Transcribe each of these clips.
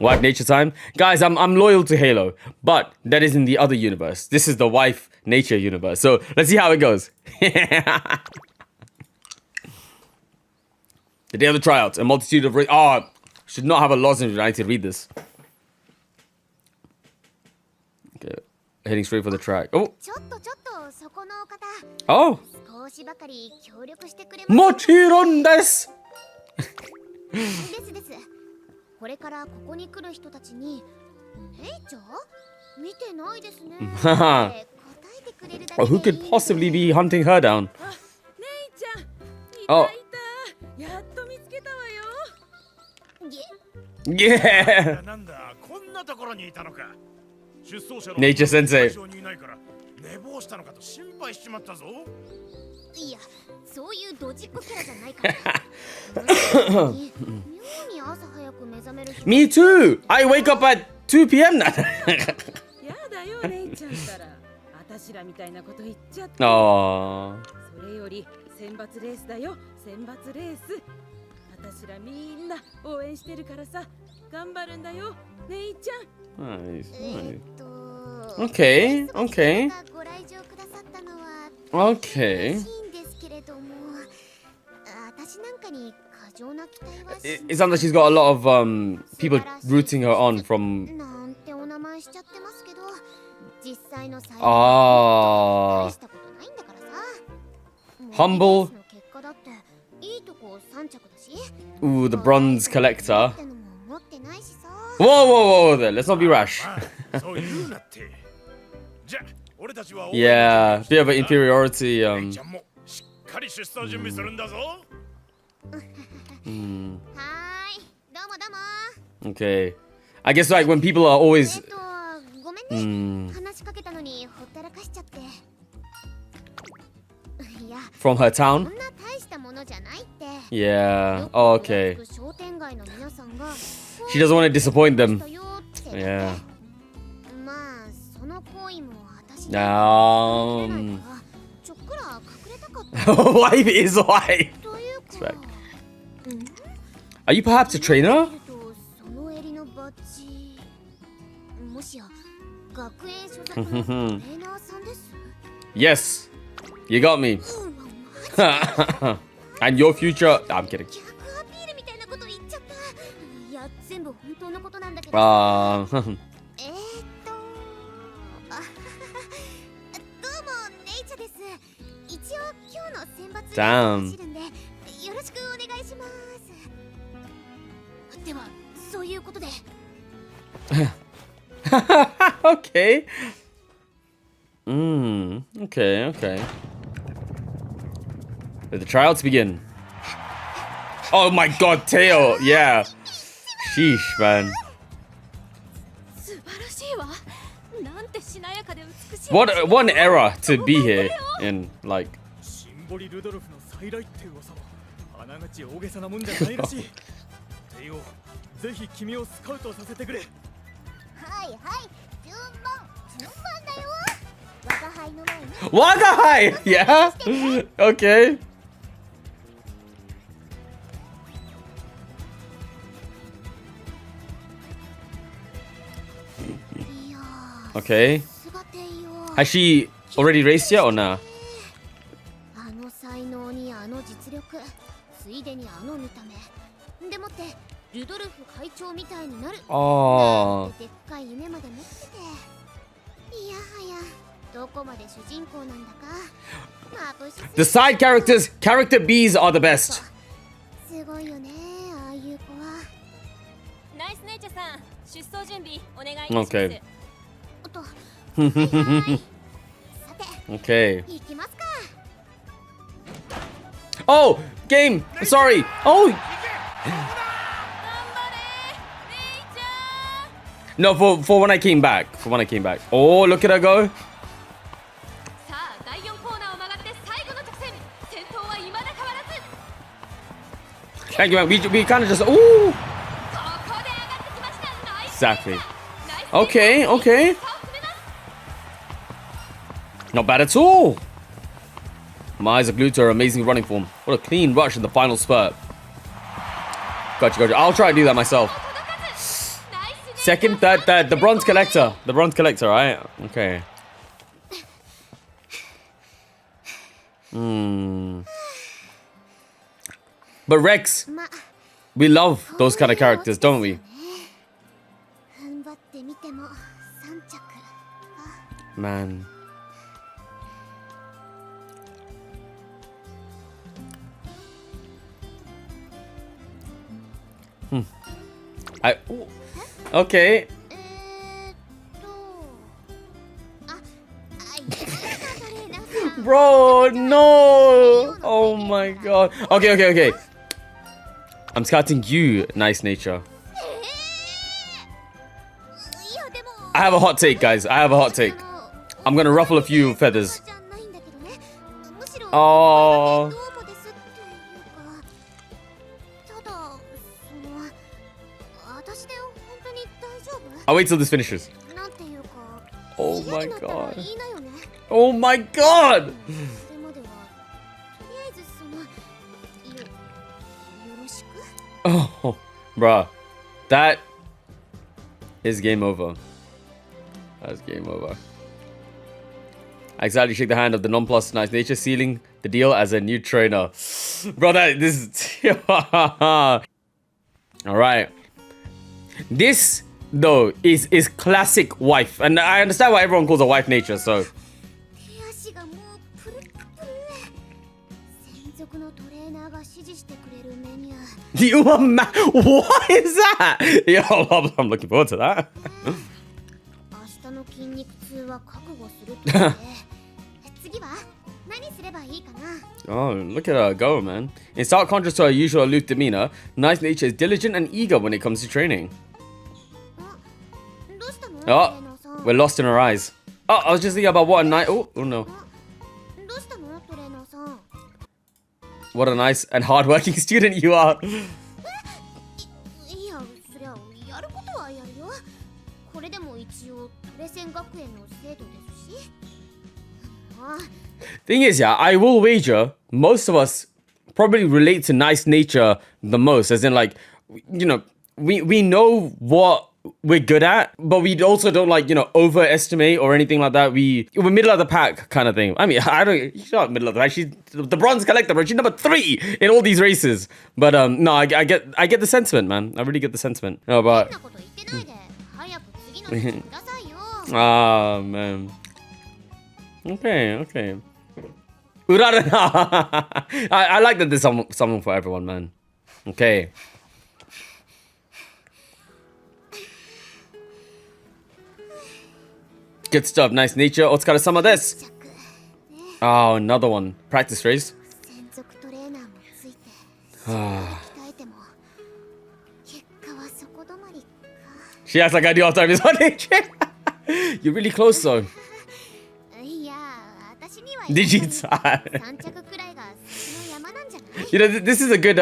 Wife nature time. Guys, I'm loyal to Halo, but that is in the other universe. This is the wife nature universe. So let's see how it goes. The day of the tryouts, a multitude of... should not have a lozenge. I need to read this. Okay, heading straight for the track. Oh! Oh! もちろんです! これからここに来る人たちに姉ちゃん見てないですね Oh, who could possibly be hunting her down? Oh. Yeah. Nature Sensei. いや、そういうドジっ子キャラじゃないから。妙に朝早く目覚める人。Me too. I wake up at 2 p.m. now. やだよ、姉ちゃんったら。私らみたいなこと言っちゃって。Aww. それより選抜レースだよ、選抜レース。私らみんな応援してるからさ、頑張るんだよ、姉ちゃん。Nice. Okay. Okay. Okay. It sounds like she's got a lot of people rooting her on from. Humble. Ooh, the bronze collector. Whoa there. Let's not be rash. Yeah, bit of an inferiority. Okay. I guess like when people are always from her town. Yeah. Oh, okay. She doesn't want to disappoint them. Yeah. Wife is wife. Respect. Are you perhaps a trainer? Yes, you got me. And your future. I'm kidding. Damn. Okay. Okay. Let the tryouts begin. Oh my god, Teo. Yeah. Sheesh, man. What an era to be here in, like. Wagahai! Yeah? Okay. Okay. Has she already raced yet or nah? Oh. The side characters, character Bs are the best. Okay. Okay. Oh, game. Sorry. Oh. No, for when I came back. Oh, look at her go. Thank you, man. We kind of just. Ooh. Exactly. Okay. Not bad at all. My eyes are glued to her amazing running form. What a clean rush in the final spurt. Gotcha. I'll try to do that myself. Second, third. The bronze collector. The bronze collector, right? Okay. But Rex, ま we love those kind of characters, don't we? 踏ん張ってみても3着 Man. Ooh. Okay. あ、いかがですかトレーナーさん Bro, no. Oh my god. Okay. I'm scouting you, nice nature. いやでも I have a hot take, guys. I have a hot take. I'm gonna ruffle a few feathers. じゃないんだけどねむしろ Oh. どうもですっていうかただその私で本当に大丈夫 I'll wait till this finishes. なんていうか Oh 嫌 my になったら god. いいなよね Oh my god. それまではとりあえずそのよろしく Oh, bruh. That is game over. That's game over. I exactly shake the hand of the non-plus nice nature, sealing the deal as a new trainer. Bro, this is... Alright. This, though, is classic wife. And I understand why everyone calls her wife nature, so... 手足がもうプルップル専属のトレーナーが指示してくれるメニュー The what is that? Yo, I'm looking forward to that. 明日の筋肉痛は覚悟するって言って次は何すればいいかな Oh, look at her go, man. In stark contrast to her usual aloof demeanor, nice nature is diligent and eager when it comes to training. どうしたの Oh, トレーナーさん we're lost in her eyes. Oh, I was just thinking about what a nice... Oh no. どうしたのトレーナーさん What a nice and hardworking student you are. いやそりゃやることはやるよこれでも一応トレセン学園の生徒ですしあ Thing is, yeah, I will wager most of us probably relate to nice nature the most. As in, like, you know, we know what we're good at, but we also don't, like, you know, overestimate or anything like that. We're middle of the pack kind of thing. I mean, I don't... She's not middle of the pack. She's the bronze collector, bro. She's number 3 in all these races. But, no, I get the sentiment, man. I really get the sentiment. No, 変 but... なこと言ってないで早く次の人くださいよ Ah, man. Okay. Urarana. I like that there's someone for everyone, man. Okay. Good stuff. Nice nature. Otsukare-sama desu. 着 Oh, another one. Practice race. 専属トレーナーもついて鍛えても結果はそこ止まりか She acts like I do after this one. You're really close, though. いや私には Did you 3着くらいが先の山なんじゃない You know, this is a good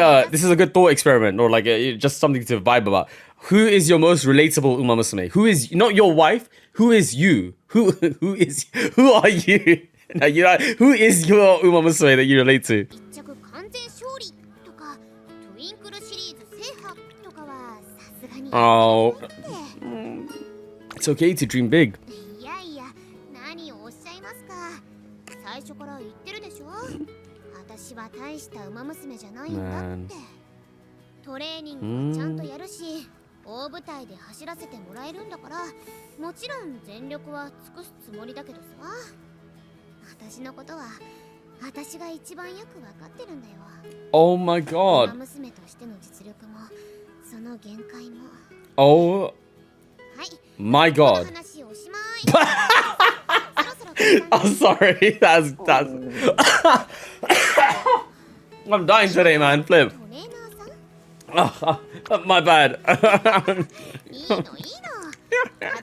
thought experiment, or like just something to vibe about. Who is your most relatable Umamusume? Who is not your wife? Who is you? Who are you? No, you know, who is your Umamusume that you relate to? 1着完全勝利とかトゥインクルシリーズ制覇とかはさすがに Oh, って it's okay to dream big. いやいや何をおっしゃいますか最初から言ってるでしょ私は大した馬娘じゃないんだってトレーニングはちゃんとやるし大舞台で走らせてもらえるんだからもちろん全力は尽くすつもりだけどさ私のことは私が一番よくわかってるんだよ Oh my 馬 god. 娘としての実力もその限界も Oh はい my この god. 話おしまいそろそろ簡単 I'm sorry. That's. I'm dying today, man. Flip. トレーナーさん My bad. いいの食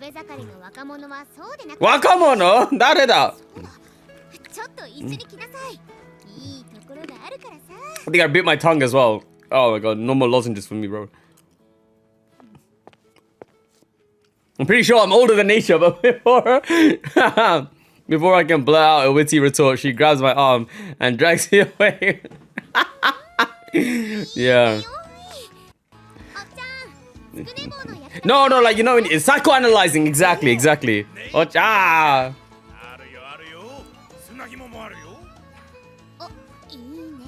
べ盛りの若者はそうでなくて Wakamono? 誰だ? ちょっと一緒に来なさいいいところがあるからさ I think I bit my tongue as well. Oh my god, no more lozenges for me, bro. I'm pretty sure I'm older than nature, but before I can blurt out a witty retort, she grabs my arm and drags me away. Yeah. おっちゃんつくね棒の焼き No, no, like, you know, it's psychoanalyzing. Exactly, exactly. Oh, ah. あるよあるよ。砂肝もあるよ。お、いいね。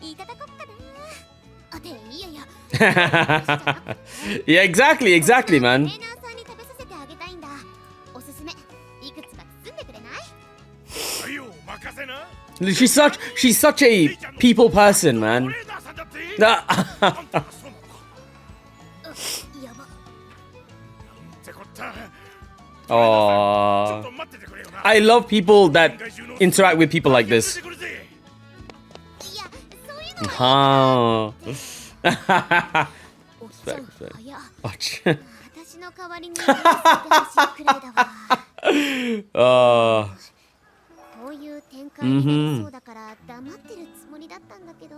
いただこっかな。あ、で、いやいや。 Yeah, exactly, exactly, トレ man. ーナーさんに食べさせてあげたいんだ。おすすめ。いくつか包んでくれない？はいよ、任せな。 She's such a people person, ト man. レーナーさんだって。 Ah. あんたがそうなのか。やば。なんてこった。ちょっ Oh, と待っててくれよな。 I love people that interact with people like this. いいや、そういうのは。 Huh. おきちゃん、早っ。 Watch. 私の代わりに食べさせてほしいくらいだわ。 Oh. こういう展開になりそうだから黙ってるつもりだったんだけど、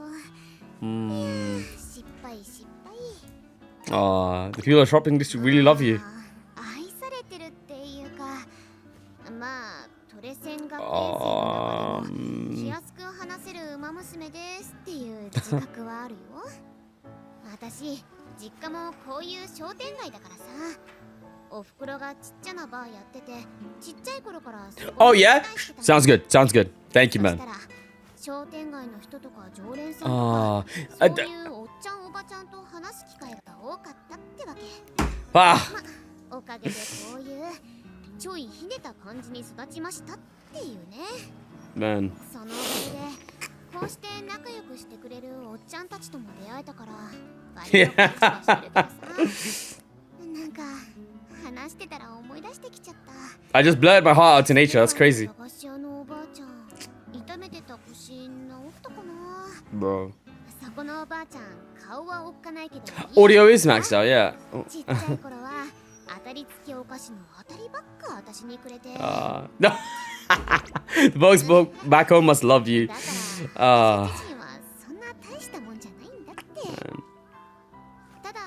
失敗失敗。 Oh, the people at shopping district really love you. 愛されてるっていうか、まあトレセン学園生の中でも気安く話せる馬娘ですっていう自覚はあるよ。私実家もこういう商店街だからさ、おふくろがちっちゃなバーやってて、ちっちゃい頃からそこ Oh に yeah, 対してたの。 sounds good. Sounds good. Thank you, そし man. たら商店街の人とか常連さんとあか、ーそういうおっちゃんおばちゃんと話す機会が多かったってわけ。 Ah. おかげでこういうちょいひねた感じに育ちましたっていうね。 Man. そのおかげでこうして仲良くしてくれるおっちゃんたちとも出会えたから割と感謝してるからさ。なんか話してたら思い出してきちゃった。 I just blurred my heart out to nature. That's crazy. 駄菓子屋のおばあちゃん、痛めてた腰治ったかな。 Bro. そこのおばあちゃん顔はおっかないけど Audio is maxed out, yeah. ちっちゃい頃は当たり付きお菓子の当たりばっか私にくれて、 No. The folks back home must love you. だから私自身はそんな大したもんじゃないんだって。ただ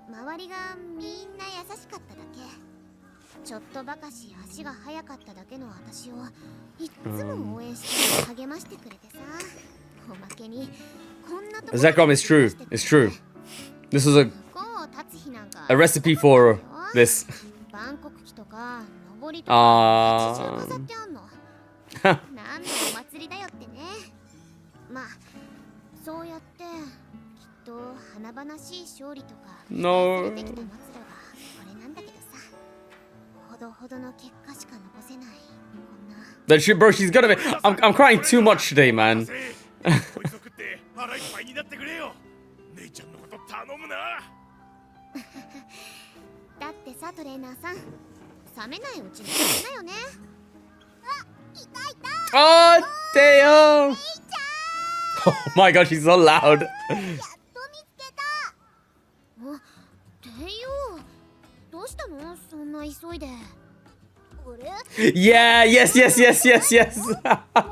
周りがみんな優しかっただけ、ちょっとばかし足が速かっただけの私をいっつも応援して励ましてくれてさ、おまけにこんなとこ Zekrom is true. It's true. This was a こう立つ日なんか recipe for this. 万国旗とか上りとか街中飾ってあんの。何のお祭りだよってね。まあそうやってきっと華々しい勝利とか期待 No. されてきた末路がこれなんだけどさ、ほどほどの結果しか残せないこんな。 That shit, bro. She's gonna be. I'm crying too much today, man. こいつを食って腹いっぱいになってくれよ。姉ちゃんのこと頼むな。だってさトレーナーさん、冷めないうちに食べなよね。あ、いたいた。 Oh damn! Oh my god, she's so loud. やっと見つけた。あ、てんよ、どうしたのそんな急いで。俺 Yeah, yes, yes, yes, yes, yes. もう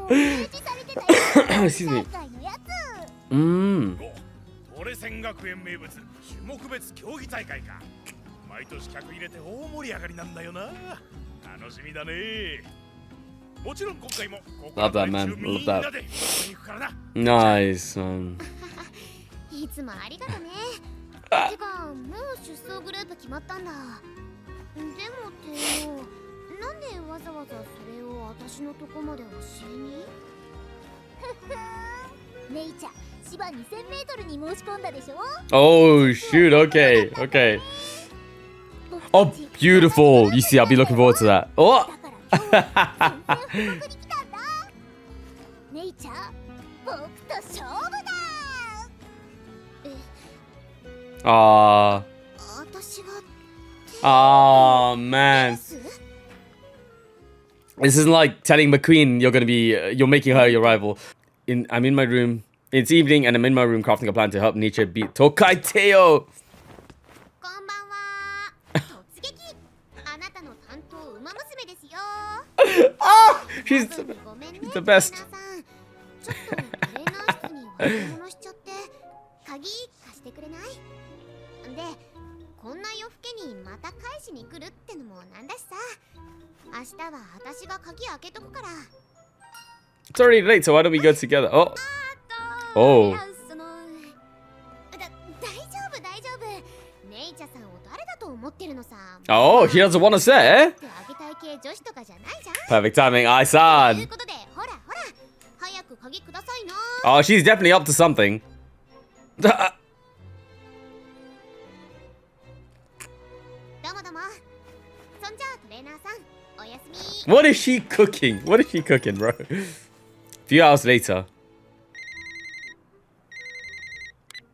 提示されてたよ。 Excuse me. 大会のやつ。 トレセン学園名物種目別競技大会か。毎年客入れて大盛り上がりなんだよな。楽しみだね。もちろん今回もここ Love that, man. み Love んな that. で行くからな。 Nice, man. いつもありがとね。てか、もう出走グループ決まったんだ。でもってよ、なんでわざわざそれを私のとこまで教えに？姉ちゃん、芝2000メートルに申し込んだでしょ。 Oh shoot. Okay, okay. Oh, beautiful. You see, I'll be looking forward to that. Oh. だから今日は宣戦布告に来たんだ。姉ちゃん、僕と勝負だ。 Ah. 私が Oh man. す？ This isn't like telling McQueen you're gonna be you're making her your rival. I'm in my room. It's evening and I'm in my room crafting a plan to help Nietzsche beat Tokai Teo. こんばんは。突撃。あなたの担当ウマ娘ですよ。 Ah, she's ごめんね the best. トレーナーさん、ちょっとトレーナー室に忘れ物しちゃって鍵貸してくれない？で、こんな夜更けにまた返しに来るってのもなんだしさ。明日は私が鍵開けとくから。 It's already late, so why don't we go together? Oh, おういや大丈夫大丈夫。ネイチャさんを誰だとるのさ。 Oh, he doesn't want to say. あげたい系女子とかじゃないじゃん。 Perfect timing, I という son. ことで、ほらほら、早く鍵くださいな。 Oh, she's definitely up to something. どうもどうも。そんじゃあトレーナーさん、おやすみ。 What is she cooking? What is she cooking, bro? Few hours later.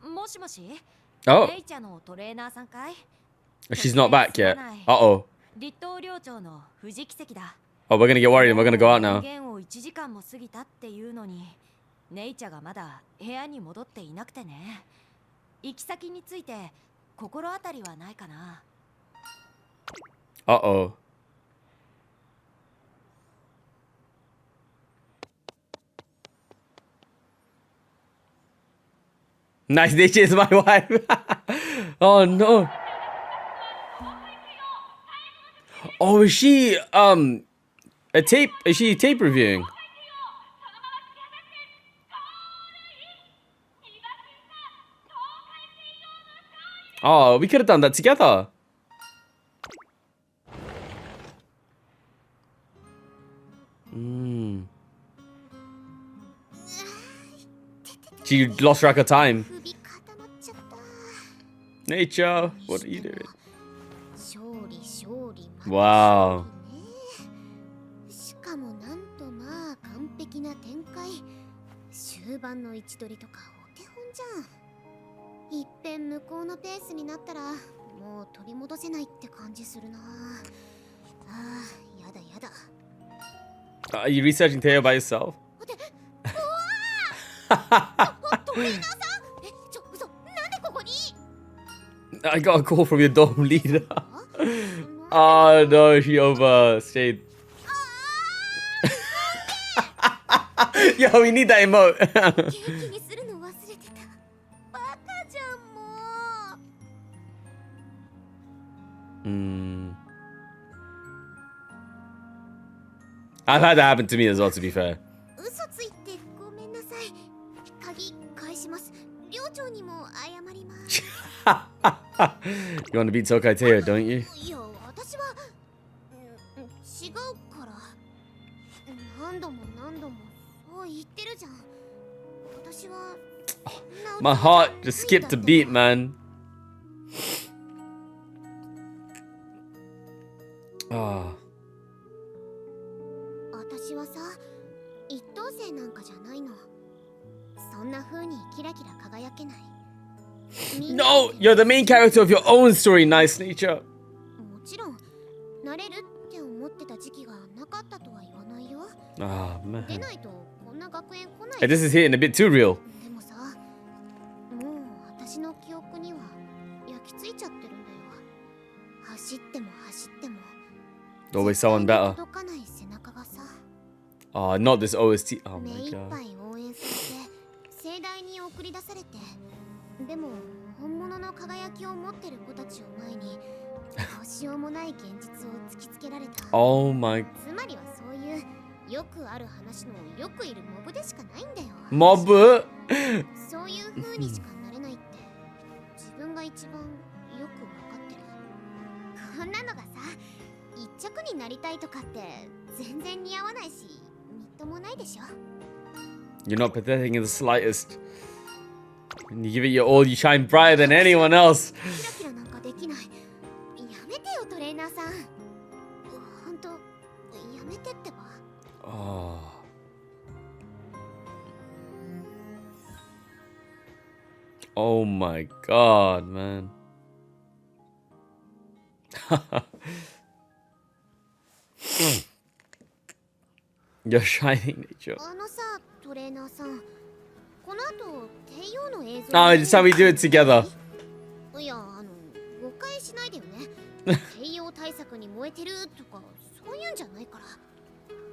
もしもし Oh, レイちゃんのトレーナーさんかい she's not back yet. Uh-oh. 立東寮長の藤木関だ Oh, we're gonna get worried and we're gonna go out now. 電源を1時間も過ぎたっていうのにネイチャがまだ部屋に戻っていなくてね行き先について心当たりはないかな Uh-oh. Nice, this is my wife. Oh no. Oh, is she a tape? Is she tape reviewing? Oh, we could have done that together. She lost track of time. 首固まっちゃった。 Nature, what are you doing? 勝利勝利。 Wow. しかもなんとまあ完璧な展開。終盤の位置取りとかお手本じゃん。いっぺん向こうのペースになったらもう取り戻せないって感じするな。ああ、やだやだ。 Are you researching Teo by yourself? トレーナーさん、嘘、なんでここに？ I got a call from your dorm leader. Oh no, she overstayed. Yo, we need that emote. ケーキにするの忘れてた。バカじゃんもう。I've had that happen to me as well, to be fair. 嘘ついてごめんなさい。鍵返します。寮長にも謝ります。 You want to beat Tokai Teo, don't you? いや、私は違うから。何度もそう言ってるじゃん。私は My heart just skipped a beat, man. Ah. 私はさ、一等星なんかじゃないの。そんな風にキラキラ輝けない。 No, you're the main character of your own story, Nice Nature. もちろん、なれるって思ってた時期がなかったとは言わないよ。 Ah, 出 man. ないとこんな学園来ない。 Hey, this is hitting a bit too real. でもさ、もう私の記憶には焼き付いちゃってるんだよ。走っても走っても Always someone better. 届かない背中がさ、 Oh, not this OST. Oh 目 my いっ god. ぱい応援されて盛大に送り出されて、でも本物の輝きを持ってる子たちを前にどうしようもない現実を突きつけられた。 Oh my. つまりはそういうよくある話のよくいるモブでしかないんだよ。 Mob? そういう風にしかなれないって自分が一番よくわかってる。こんなのがさ、一着になりたいとかって全然似合わないし、みっともないでしょ。 You're not pathetic in the slightest. When you give it your all, you shine brighter than anyone else. キラキラなんかできない。やめてよトレーナーさん。ほんと、やめてってば。 Oh. Oh my god, man. You're shining, Nature. あのさ、トレーナーさん。この後、帝王の映像。 Oh, it's how we do it together. いや、誤解しないでよね。帝王対策に燃えてるとか、そういうんじゃないから。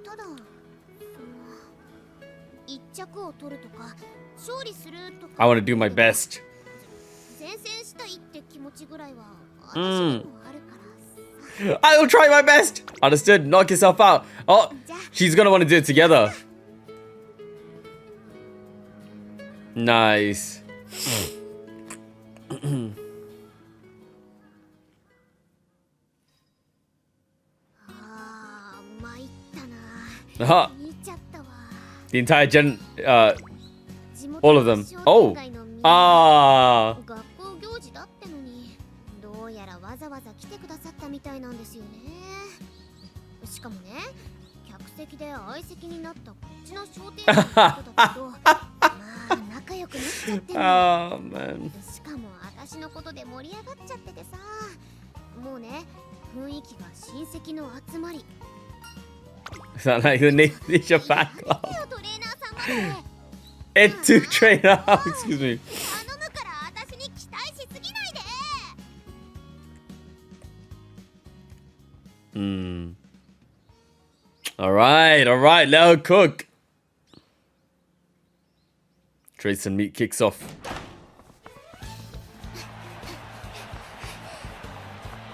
ただ、一着を取るとか、勝利するとか。 I want to do my best. 前線したいって気持ちぐらいは、私にもあるからさ。 I will try my best. Understood. Knock yourself out. Oh, she's gonna want to do it together. Nice. Ah, 見ちゃったわ。 the entire gen, 地元 all of の them. 商 Oh, 店街のみんな ah, 学校行事だってのに、どうやらわざわざ来てくださったみたいなんですよね。しかもね、客席で相席になったこっちの商店街の人たちとまあ仲良くなっちゃってるの。 oh man. しかも私のことで盛り上がっちゃっててさ、もうね、雰囲気が親戚の集まり。 Sound like the nature fan club. トレーナーさんまで Ed to trainer. Excuse me. 頼むから私に期待しすぎないで。 Hmm. All right, let her cook. Trace and meat kicks off.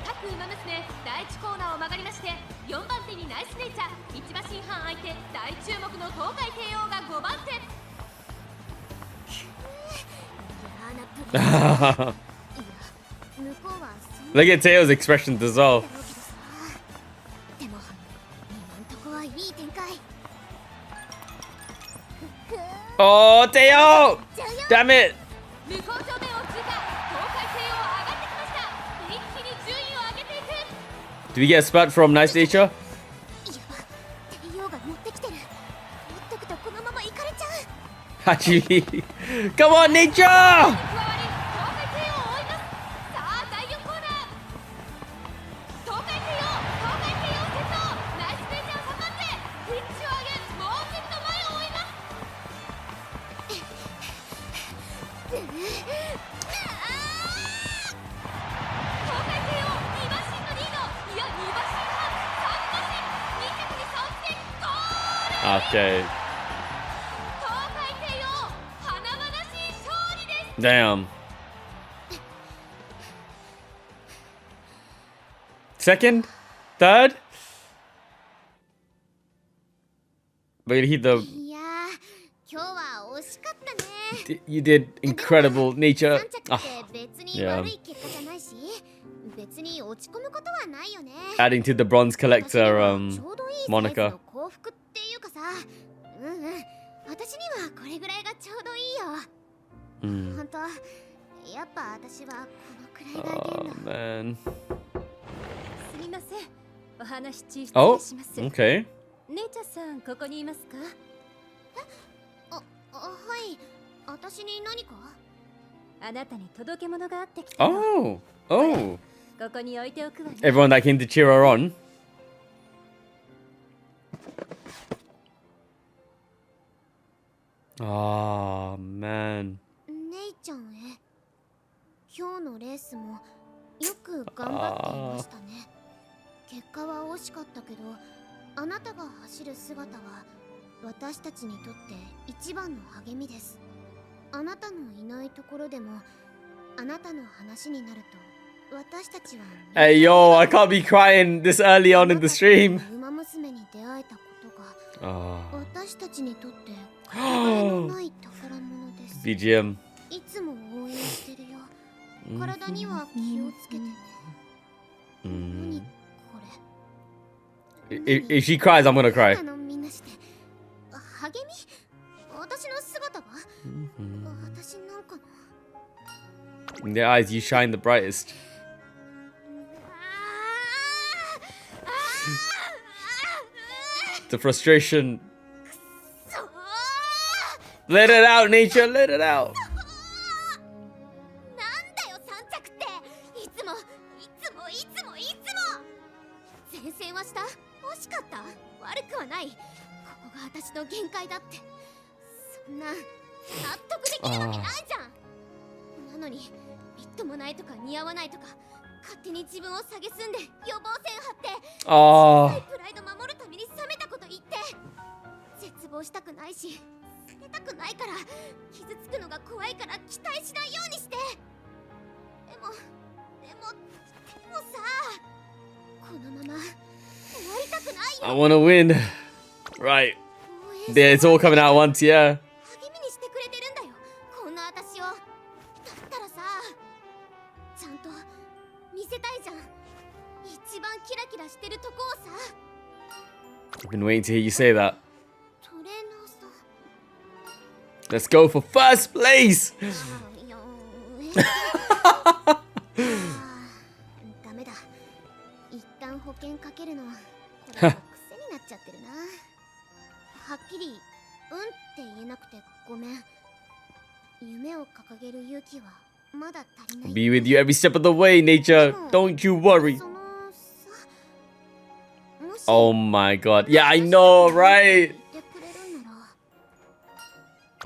各馬娘第1コーナーを曲がりまして、4番手にナイスネイチャー、一馬身半相手大注目の東海帝王が5番手。嫌なプレー。いや、向こうはそんな Look at Teo's expressions as well. だろうけどさ。でも、今んとこはいい展開。 Oh, Teo! じゃあよ。 Damn it! 向こう正面を通過、東海帝王上がってきました。一気に順位を上げていく。 Do we get a spurt from Nice Nature? やば、帝王が乗ってきてる。持っとくとこのまま行かれちゃう。 Hachi. Come on, Nature! 加わり、東海帝王を追います。さあ、第4コーナー。東海帝王先頭、ナイスネイチャー3番手、ピッチを上げ、もうちょっと前を追います。東海帝王、2馬身のリード、いや、2馬身半、3馬身、2着に差をつけ、ゴール。 Okay. 東海帝王、華々しい勝利です。 Damn. Second? Third? But he the いやー、今日は惜しかったね。 you did incredible nature. 3着って別に悪い結果じゃないし、別に落ち込むことはないよね。 Adding to the bronze 私には collector ちょうどいいサイズ Monica. の幸福っていうかさ、私にはこれぐらいがちょうどいいよ。 Hmm. 本当、やっぱ私はこのくらいが Oh 限度。 man. すみません。お話中失 Oh, 礼します。 okay. ネイチャーさん、ここにいますか？はい、私に何か？あなたに届け物があってきたの。 Oh, oh. ここに置いておくわね。 Everyone that came to cheer her on. Oh man. 姉ちゃんへ。今日のレースもよく頑張っていましたね。結果は惜しかったけど、あなたが走る姿は私たちにとって一番の励みです。あなたのいないところでも、あなたの話になると私たちは Hey yo, I can't be crying this early on in the stream. ウマ娘に出会えたことが Oh, 私たちにとってかけがえのない宝物です。 BGM. いつも応援してるよ。体には気をつけてね。何 Mm. こ If she cries, I'm gonna れ？ cry. みんなして励み？私の姿が？私なんかの？ In their eyes, you shine the brightest. The frustration. そう Let it out, nature. Let it out. なんだよ3着っていつも前線はした惜しかった悪くはないここが私の限界だってそんな納得できるわけないじゃんなのにみっともないとか似合わないとか勝手に自分を蔑んで予防線張って Oh. プライド守るために冷めたこと言って絶望したくないし捨てたくないから傷つくのが怖いから期待しないようにしてでもさこのまま終わりたくない I よ wanna win. Right. 応援 Yeah, it's all coming out once, yeah. 励みにしてくれてるんだよこんな私をだったらさちゃんと見せたいじゃん一番キラキラしてるとこをさ I've been waiting to hear you say that. トレーナーさん Let's go for first place. いやダメだ一旦保険かけるのこれは癖になっちゃってるなはっきりって言えなくてごめん夢を掲げる勇気はまだ足りない Be with you every step of the way, nature. Don't you worry. そのさもし Oh my god. Yeah, I know, right? 言ってくれるな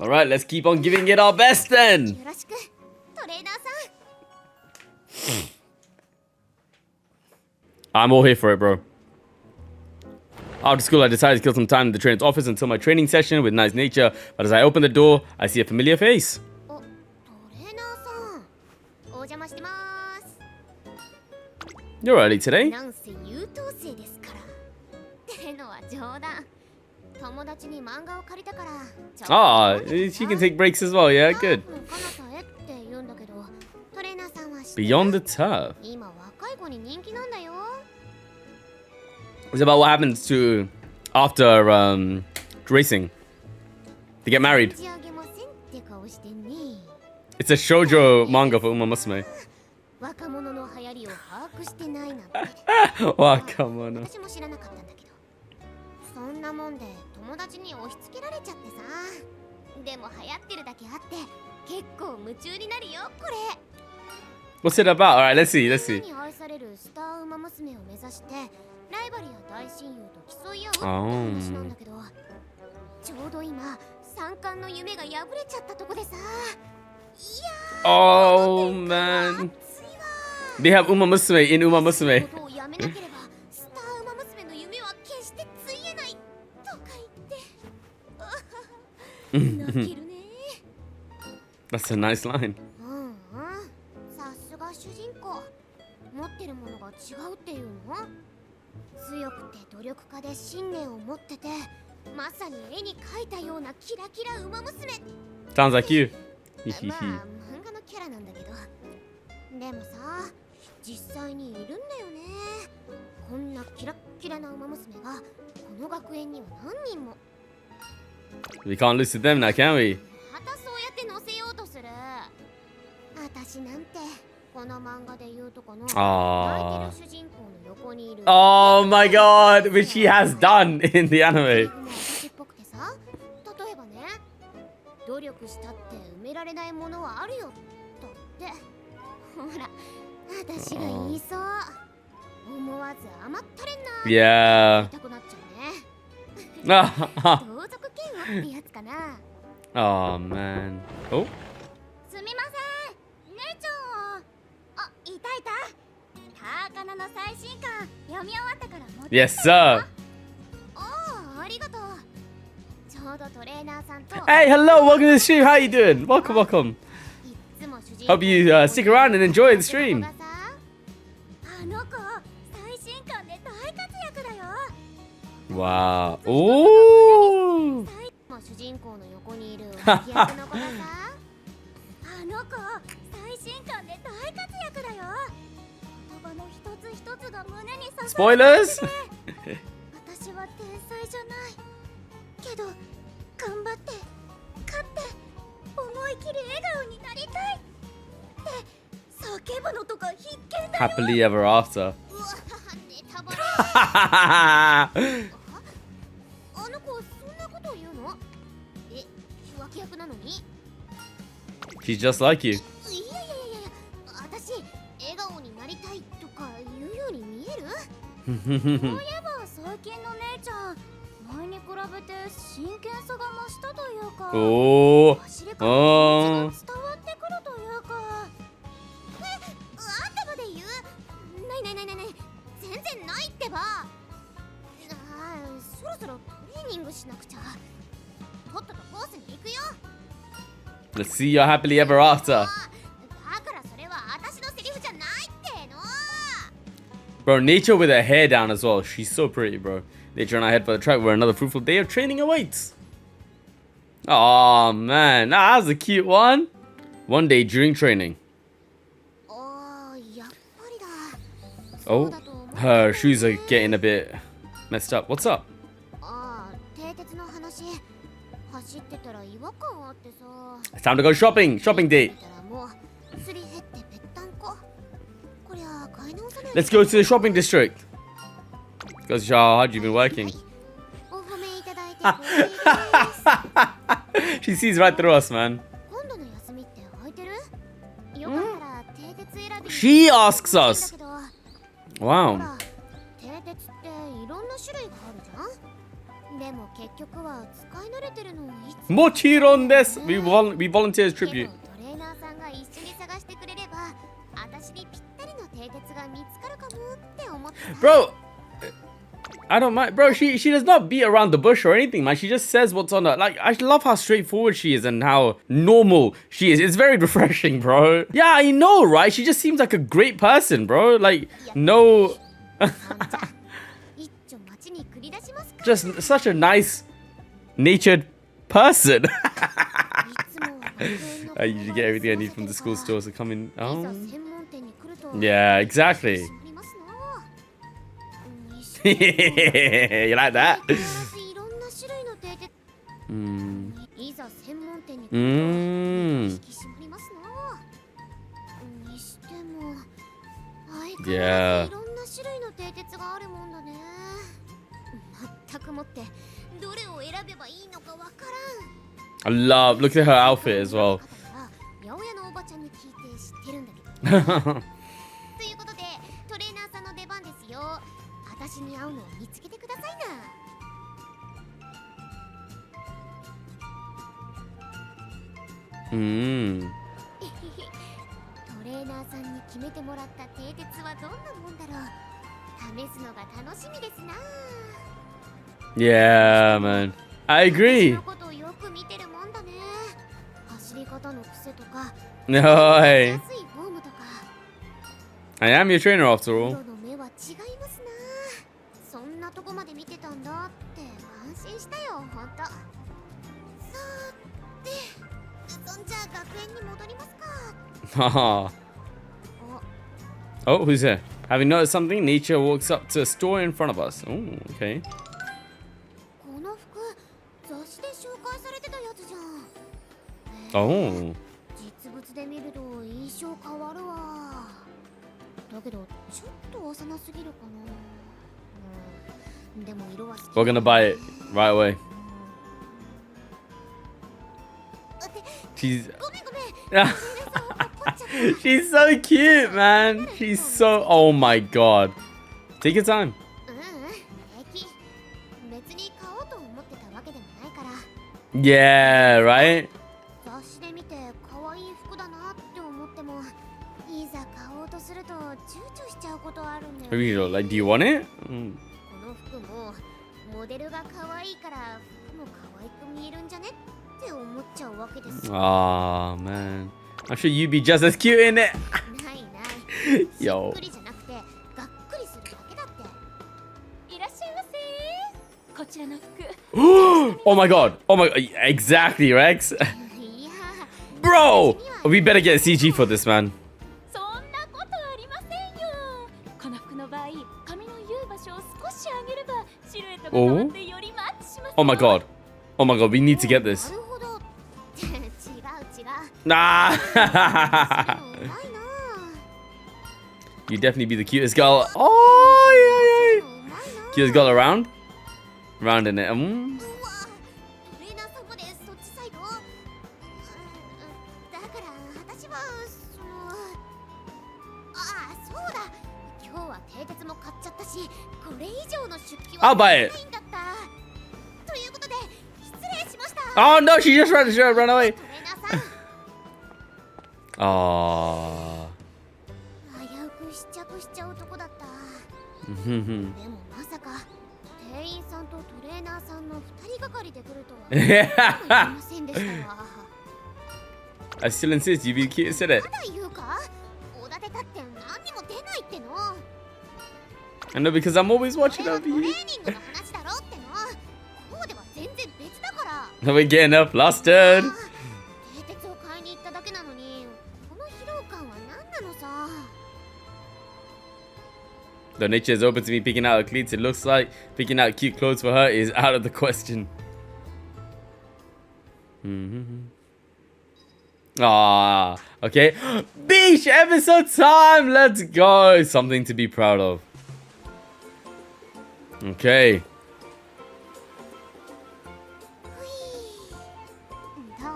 ら All right, let's keep on giving it our best then. よろしくトレーナーさん I'm all here for it, bro. After school, I decided to kill some time in the trainer's office until my training session with nice nature. But as I open the door, I see a familiar face. おトレーナーさんお邪魔してます You're early today. なんせ優等生ですからってのは冗談友達に漫画を借りたから Ah, she can take breaks as well. Yeah, good. 彼方へって言うんだけどトレーナーさんは知ってる Beyond the turf. 今若い子に人気なんだよ It's about what happens to after racing. They get married. 打ち上げませんって顔してね It's a shoujo manga for Umamusume. 若者の流行りを把握してないなんて Wakamono. 私も知らなかったんだけどそんなもんで友達に押し付けられちゃってさでも流行ってるだけあって結構夢中になるよこれ What's it about? All right, let's see. Let's see. みんなに愛されるスターウマ娘を目指してライバルや大親友と競い合うって話なんだけどちょうど今三冠の夢が破れちゃったとこでさいや Oh man. 熱いわ They have Umamusume in Umamusume. ことをやめなければスターウマ娘の夢は決してついえないとか言って泣けるね That's a nice line. さすが主人公持ってるものが違うっていうの強くて努力家で信念を持っててまさに絵に描いたようなキラキラウマ娘 Sounds like you. まあ漫画のキャラなんだけどでもさ実際にいるんだよねこんなキラッキラなウマ娘がこの学園には何人も We can't lose to them now, can we? またそうやって乗せようとする私なんてこの漫画で言うとこの泣いてる主人公の横にいる Oh my god, which she has done in the anime. 私っぽくてさ例えばね努力したって埋められないものはあるよとってほら私が言いそう思わず甘ったれんな Yeah. 痛くなっちゃうね同族嫌悪ってやつかな Oh man. Oh. すみません姉ちゃんあいたいたターカナの最新刊読み終わったから持って Yes, sir. おーありがとうちょうどトレーナーさんと Hey, hello. Welcome to the stream. How you doing? Welcome, welcome. いっつも主人公 Hope you stick around and enjoy the stream. あの子最新刊で大活躍だよ Wow. Oh. 主人公の横にいる脇役の子がさあの子最新刊で大活躍だよ言葉の一つ一つが胸に刺さる Spoilers. 私は天才じゃないけど頑張って勝って思い切り笑顔になりたいって叫ぶのとか必見だよ Happily ever after. うわネタバレあの子そんなこと言うのえ脇役なのに She's just like you. いや私笑顔になりたいとか言うように見えるそういえば最近の姉ちゃん前に比べて真剣さが増したというか Oh. 走り方の熱が伝わってくるというかあんたまで言うない全然ないってばそろそろトレーニングしなくちゃとっととコースに行くよ Let's see your happily ever after. だからそれは私のセリフじゃないっての Bro, Nature with her hair down as well. She's so pretty, bro. Nature and I head for the track where another fruitful day of training awaits. Oh man, that was a cute one. One day during training. やっぱりだ Oh, her shoes are getting a bit messed up. What's up? 走ってたら違和感あってさ。 It's time to go shopping. Shopping date. たらもうすり減ってぺったんこ。こりゃ買い直さない。 Let's go to the shopping district. Goes, how had you been working? お褒めいただいて嬉しいです。 She sees right through us, man. 今度の休みって空いてる？よかったら蹄鉄選びに。 She asks us. だけど、ほ Wow. ら、蹄鉄っていろんな種類があるじゃん。でも結局は使い慣れてるのをいつも。 Mochiron desu. We volunteer as けど tribute. トレーナーさんが一緒に探してくれれば、私にぴったりの蹄鉄が見つかるかもって思ってさ。 Bro, I don't mind. Bro, she does not beat around the bush or anything, man. She just says what's on her. Like, I love how straightforward she is and how normal she is. It's very refreshing, bro. Yeah, I know, right? She just seems like a great person, bro. Like, no... 一丁町に繰り出しますか。 just such a nice natured person. いつもは学園の I usually get everything I need from the school stores to come in. いざ Oh. 専門店に来ると Yeah, exactly. 閉まりますな。You like that? いろんな種類の蹄鉄。 いざ専門店に来ると Mm. 引き締まりますな。にしても相変わ Yeah. らずいろんな種類の蹄鉄があるもんだね。全くもってどれを選べばいいのかわからん。 I love. Look at her outfit as well. 八百屋のおばちゃんに聞いて知ってるんだけど。ということでトレーナーさんの出番ですよ。私に合うのを見つけてくださいな。 Mm. トレーナーさんに決めてもらった蹄鉄はどんなもんだろう。試すのが楽しみですな。 Yeah, man. I 私 agree. のことをよく見てるもんだね。走り方の癖とか、 No 安 way. いフォームとか、 I am your trainer after プ all. ロの目は違いますな。そんなとこまで見てたんだって安心したよ、ほんと。さーて、そんじゃあ学園に戻りますか。 Haha. お、 Oh, who's there? Having noticed something, Nature walks up to a store in front of us. Oh, okay. この服、雑誌で紹介されてたやつじゃん。 Oh. 実物で見ると印象変わるわ。だけどちょっと幼すぎるかな。でも色は好き。 We're gonna buy it right away. She's ごめんごめん。 she's so cute, man. She's so. Oh my god. Take your time. 平気。別に買おうと思ってたわけでもないから。 Yeah, right. 雑誌で見て可愛い服だなって思っても、いざ買おうとすると躊躇しちゃうことあるんだよ。 Maybe you know, like, do you want it? Mm. この服もモデルが可愛いから服も可愛く見えるんじゃねって思っちゃうわけですよ。 Oh man, I'm sure you'd be just as cute in it. ないない。し Yo. っくりじゃなくてがっくりするだけだって。いらっしゃいませ。こちらの服 Oh my god. Oh my god. Exactly, Rex. いや Bro, we better get CG for this, man. そんなことありませんよ。この服の場合、髪の言う場所を少し上げればシルエットが変わってよりマッチしますよ。 Oh my god. Oh my god, we need to get な this. るほど。違う違う。 Nah. うまいな。 You definitely be the cutest girl. Oh, yeah, うまいな。 yeah. Cutest girl around. Around in it. うわ、トレーナーさんまでそっちサイド？だから私はああ、そうだ。今日は蹄鉄も買っちゃったし、これ以上の出費は I'll buy it. ないんだった。ということで失礼しました。 Oh no, she just run away. トレーナーさん、 Oh. 危うく試着しちゃうとこだった。 Mhm. でもまさか店員さんとトレーナーさんの2人がかりで来るとは思いませんでしたわ。 I still insist you be the cutest in it. まだ言うか？おだてたって何にも出ないっての。 I know because I'm always これ watching は over トレー you. ニングの話だろっての。こうでは全然別だから。 We're getting up flustered. 蹄鉄を買いに行っただけなのに、この疲労感は何なのさ。 Though Nature is open to me picking out her cleats, it looks like picking out cute clothes for her is out of the question. Ah, okay. Beach episode time. Let's go. Something to be proud of. Okay. どう？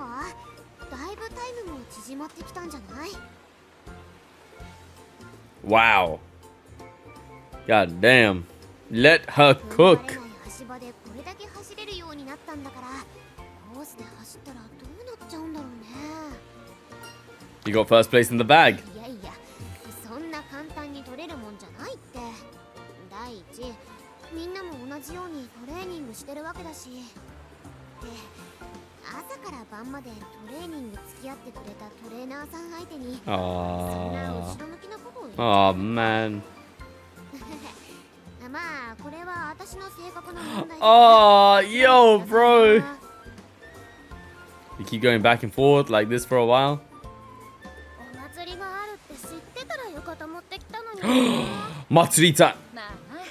だいぶタイムも縮まってきたんじゃない？ Wow. God damn. Let her cook. 足場でこれだけ走れるようになったんだから、コースで走ったらどうなっちゃうんだろうね。 You got first place in the bag. いやいや、そんな簡単に取れるもんじゃないって。第一、みんなも同じようにトレーニングしてるわけだし。で、朝から晩までトレーニング付き合ってくれたトレーナーさん相手に、そんな後ろ向きなことを言って。Oh man. まあ、これは私の性格の問題。Oh, yo, bro. You keep going back and forth like this for a while. お祭りがあるって知ってたらよかと思ってきたのに。Matsuri time. まあまあ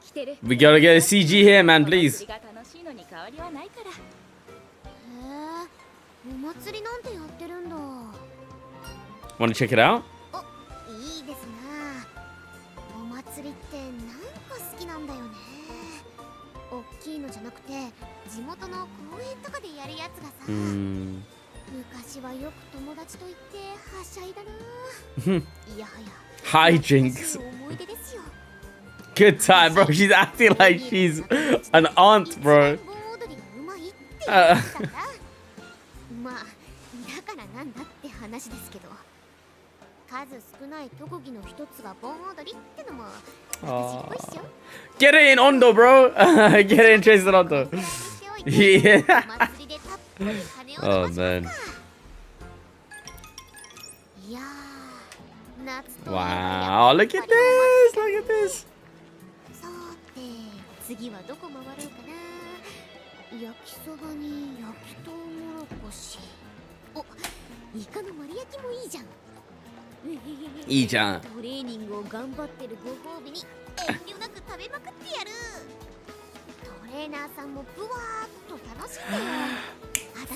来てる We gotta get a CG here, man, please. お祭りが楽しいのに変わりはないから。へえ、お祭りなんてやってるんだ。 Wanna check it out? お、いいですな。お祭りってなんか好きなんだよね。おっきいのじゃなくて地元の公園とかでやるやつがさ、昔はよく友達と行ってはしゃいだな。いやはや Hijinks. 思い出ですよ。 Good time, bro. She's acting like she's an aunt, bro. 盆踊りがうまいって言ってたんだ。まあだからなんだって話ですけど、数少ない特技の一つが盆踊りってのも私っぽいっしょ。 Get it in Ondo, bro. Get it in Trace Ondo. Yeah. 祭りでたっぷり羽を Oh 伸ばしますか。 man. いやー、夏といえば Wow. Look at this. Look at this. さて、次はどこ回ろうかな。焼きそばに焼きとうもろこし。お、イカの丸焼きもいいじゃん。いいじゃん。トレーニングを頑張ってるご褒美に遠慮なく食べまくってやる。トレーナーさんもブワーっと楽しんでよ。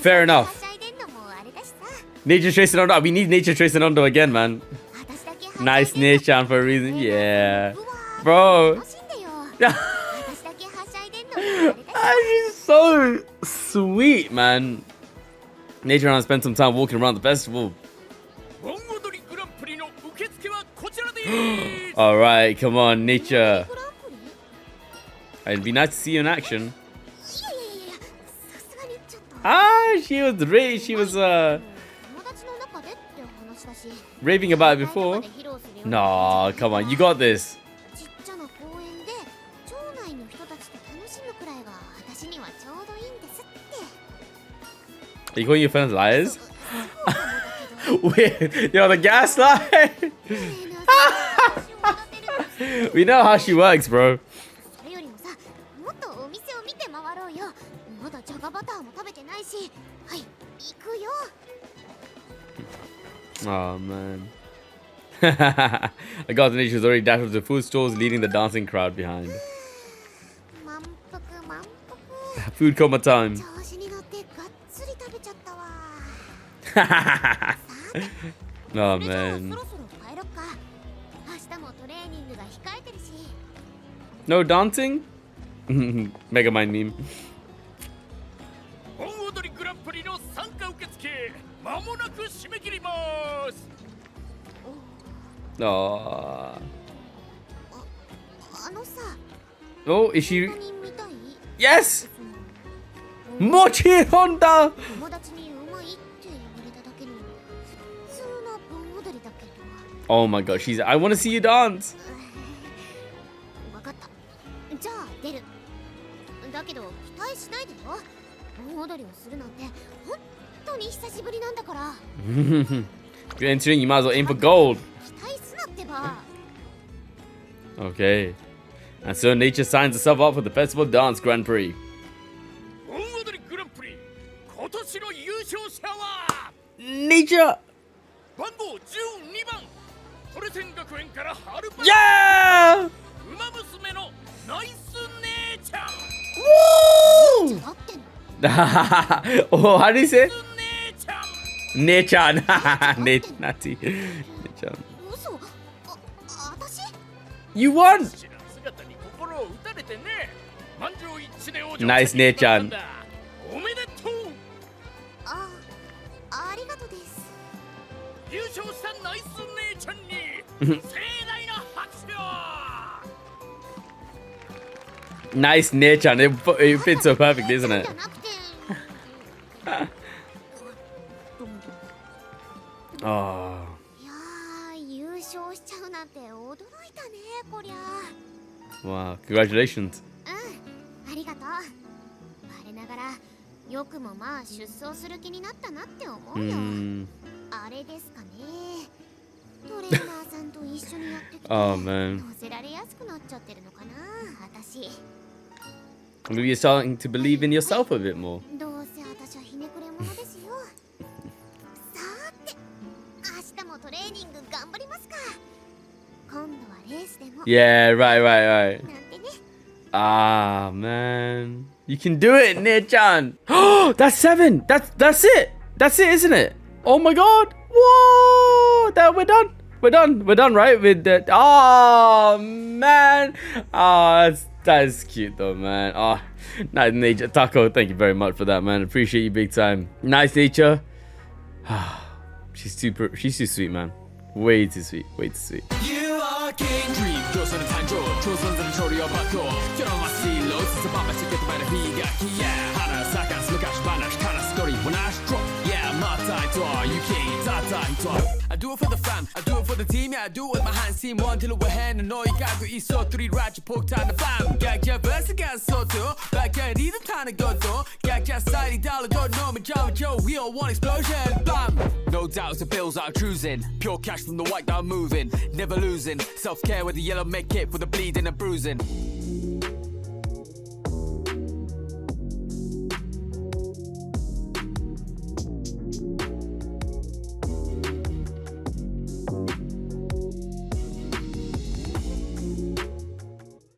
Fair enough. はしゃいでんのもあれだしさ。 Nature Trace Ondo. We need Nature Trace Ondo again, man. 私だけはしゃいでんの Nice nature for a reason. Yeah. ブワーっと Bro. 楽しんでよ。私だけはしゃいでんのもあれだしさ。 She's so sweet, man. Nature and I spent some time walking around the festival. 盆踊りグランプリの受付はこちらです。 All right, come on, Nature. グランプリ？ It'd be nice to see you in action. いやいやいやいや、さすがにちょっと。 Ah, she was 友達の中でって話だし。 raving about it before. No, come on, you got this. ちっちゃな公園で町内の人たちと楽しむくらいが私にはちょうどいいんですって。 Are you calling your friends liars? そうかもだけど。 Wait, yo, the gaslight. ねえねえ、私を立てる。 We know how she works, bro. それよりもさ、もっとお店を見て回ろうよ。まだじゃがバターも食べてないし。はい、行くよ。 Oh man. I got the Nature was already dashed to the food stores, leading the dancing crowd behind. 満腹満腹。 Food coma time. 調子に乗ってがっつり食べちゃったわ。 Oh それじゃあ man. そろそろ帰ろっか。明日もトレーニングが控えてるし。 No dancing? Megamind meme. 盆踊りグランプリの参加受付まもなく締め切ります。 Oh. あのさ、 Oh, is she? 本当に見たい？ Yes! Mochi Honda! 友達にうまいって言われただけの普通の盆踊りだけど。 Oh my god, she's. I want to see you dance! わかった。じゃあ出る。だけど期待しないでよ。盆踊りをするなんて本当に久しぶりなんだから。 If you're entering, you might as well aim for gold. 期待すなってば。 Okay. And so Nature signs herself up for the Festival Dance Grand Prix. 盆踊りグランプリ今年の優勝者は Nature! 番号12番トレセン学園から春場 Yeah! ウマ娘のナイス姉ちゃん。 Woo! 合ってんの？ Oh, how do you say? Nechan. Nati. Nechan. 嘘私 You won! 姿に心を打たれてね。満場一致で王女 Nice 姉ちゃん。おめでとう。ありがとうです。優勝したナイス姉ちゃんに盛大な拍手を。 Nice Nechan. It fits so perfect, isn't it? じゃなくて Oh. いやー優勝しちゃうなんて驚いたねこりゃ。 Wow. Congratulations. ありがとう。我ながらよくもまあ出走する気になったなって思うよ。あれですかね。トレーナーさんと一緒にやってきて Oh, man. 乗せられやすくなっちゃってるのかな私。 Maybe you're starting to believe in yourself a bit more. どうせ私はひねくれ者ですよ。さーて明日もトレーニング頑張りますか。今度はレースでも Yeah, right. なんてね。 Ah, man. You can do it, Nechan. Oh, that's 7. That's it. That's it, isn't it? Oh my god. Whoa. We're done. We're done, right? With the... Oh, man. Oh, that's cute though, man. Oh, nice nature. Taco, thank you very much for that, man. Appreciate you big time. Nice nature. She's too sweet, man. Way too sweet. Way too sweet. You are king dream 教祖の誕生挑戦する勝利をバック今日はスティーローズまま世間まで火が消え花咲かす昔話からストーリーをなし drop Yeah またいとは You king たたいとは I do it for the fam I do it for the team Yeah I do it with my hands team one till we're hand and all you got go eat so three right you poke time the fam got verse got so too back at either time to go to got side dollar don't know me Joe we all want explosion bam No doubts the bills are cruising Pure cash from the white dot moving Never losing Self-care with the yellow make it for the bleeding and bruising